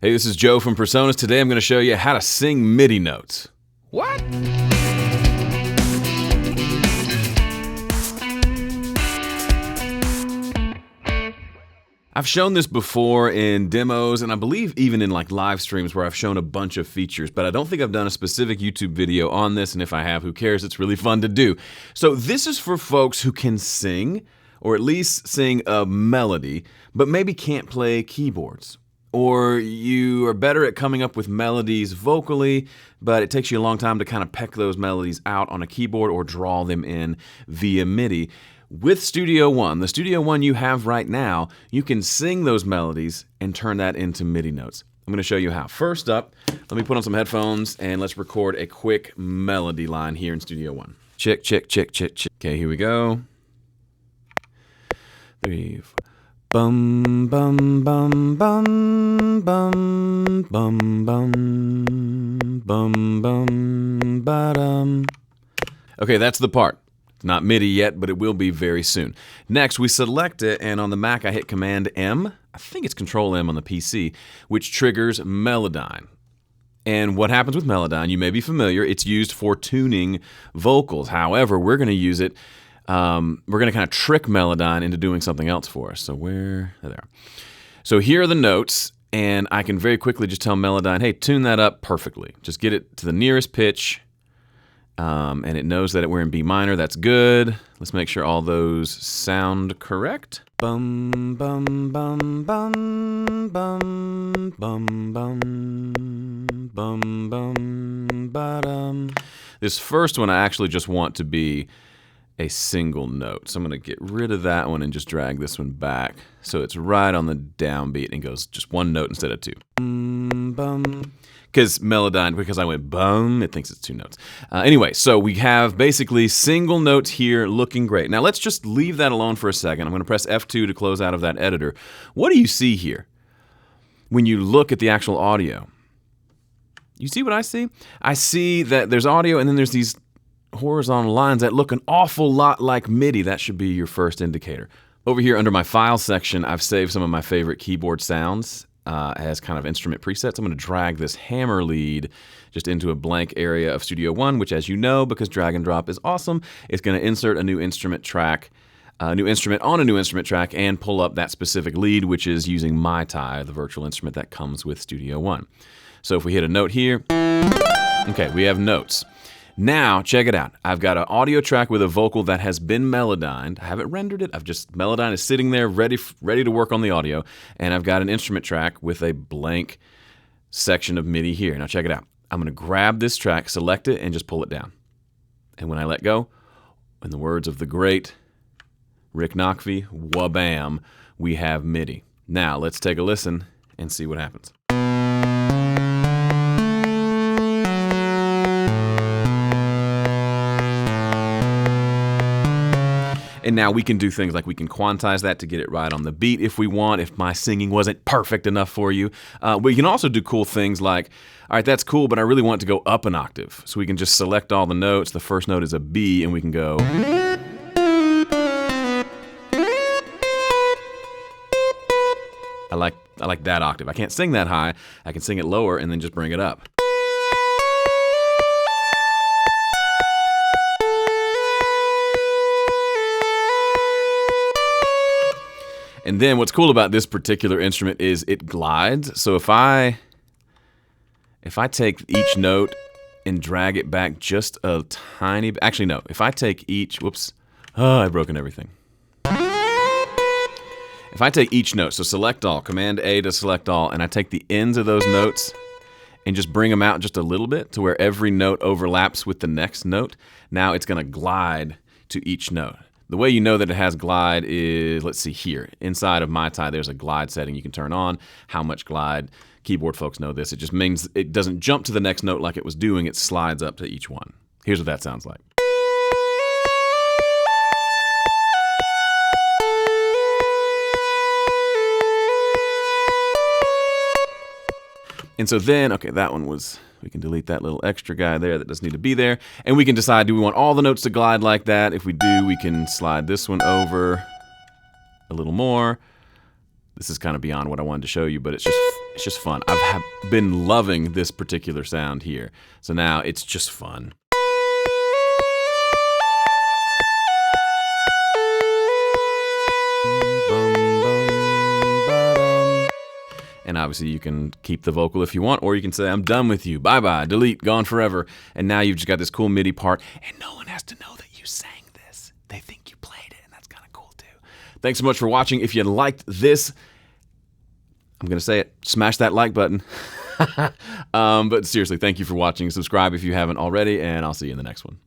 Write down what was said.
Hey, this is Joe from Personas. Today I'm going to show you how to sing MIDI notes. What? I've shown this before in demos, and I believe even in like live streams where I've shown a bunch of features, but I don't think I've done a specific YouTube video on this, and if I have, who cares? It's really fun to do. So this is for folks who can sing, or at least sing a melody, but maybe can't play keyboards. Or you are better at coming up with melodies vocally, but it takes you a long time to kind of peck those melodies out on a keyboard or draw them in via MIDI. With Studio One, the Studio One you have right now, you can sing those melodies and turn that into MIDI notes. I'm going to show you how. First up, let me put on some headphones and let's record a quick melody line here in Studio One. Check, check, check, check, check. Okay, here we go. 3, 4. Bum bum bum bum bum bum bum bum bum ba-dum. Okay, that's the part. It's not MIDI yet, but it will be very soon. Next, we select it, and on the Mac I hit Command M. I think it's Control M on the PC, which triggers Melodyne. And what happens with Melodyne, you may be familiar, it's used for tuning vocals. However, we're going to use it we're going to kind of trick Melodyne into doing something else for us. So there. So here are the notes, and I can very quickly just tell Melodyne, hey, tune that up perfectly. Just get it to the nearest pitch, and it knows that we're in B minor. That's good. Let's make sure all those sound correct. Bum bum bum bum bum bum bum bum bum ba-dum. This first one I actually just want to be a single note. So I'm going to get rid of that one and just drag this one back so it's right on the downbeat and goes just one note instead of two. Because Melodyne, because I went bum, it thinks it's two notes. Anyway, so we have basically single notes here looking great. Now let's just leave that alone for a second. I'm going to press F2 to close out of that editor. What do you see here when you look at the actual audio? You see what I see? I see that there's audio and then there's these horizontal lines that look an awful lot like MIDI. That should be your first indicator. Over here under my file section, I've saved some of my favorite keyboard sounds as kind of instrument presets. I'm going to drag this hammer lead just into a blank area of Studio One, which, as you know, because drag and drop is awesome, it's going to insert a new instrument track, a new instrument on a new instrument track, and pull up that specific lead, which is using MIDI, the virtual instrument that comes with Studio One. So if we hit a note here, okay, we have notes. Now, check it out. I've got an audio track with a vocal that has been melodyned. I haven't rendered it. Melodyne is sitting there ready to work on the audio. And I've got an instrument track with a blank section of MIDI here. Now, check it out. I'm going to grab this track, select it, and just pull it down. And when I let go, in the words of the great Rick Knockvey, wha-bam, we have MIDI. Now, let's take a listen and see what happens. And now we can do things like we can quantize that to get it right on the beat if we want, if my singing wasn't perfect enough for you. We can also do cool things like, all right, that's cool, but I really want to go up an octave. So we can just select all the notes. The first note is a B, and we can go. I like that octave. I can't sing that high. I can sing it lower and then just bring it up. And then what's cool about this particular instrument is it glides. So if I take each note and drag it back just a tiny bit, actually no, if I take each, whoops, I've broken everything. If I take each note, so select all, Command A to select all, and I take the ends of those notes and just bring them out just a little bit to where every note overlaps with the next note, now it's going to glide to each note. The way you know that it has glide is, let's see here. Inside of MIDI, there's a glide setting you can turn on. How much glide? Keyboard folks know this. It just means it doesn't jump to the next note like it was doing. It slides up to each one. Here's what that sounds like. And so then, okay, that one was, we can delete that little extra guy there that doesn't need to be there. And we can decide, do we want all the notes to glide like that? If we do, we can slide this one over a little more. This is kind of beyond what I wanted to show you, but it's just It's just fun. I've been loving this particular sound here. So now it's just fun. And obviously you can keep the vocal if you want, or you can say, I'm done with you. Bye-bye, delete, gone forever. And now you've just got this cool MIDI part, and no one has to know that you sang this. They think you played it, and that's kind of cool too. Thanks so much for watching. If you liked this, I'm going to say it, smash that like button. But seriously, thank you for watching. Subscribe if you haven't already, and I'll see you in the next one.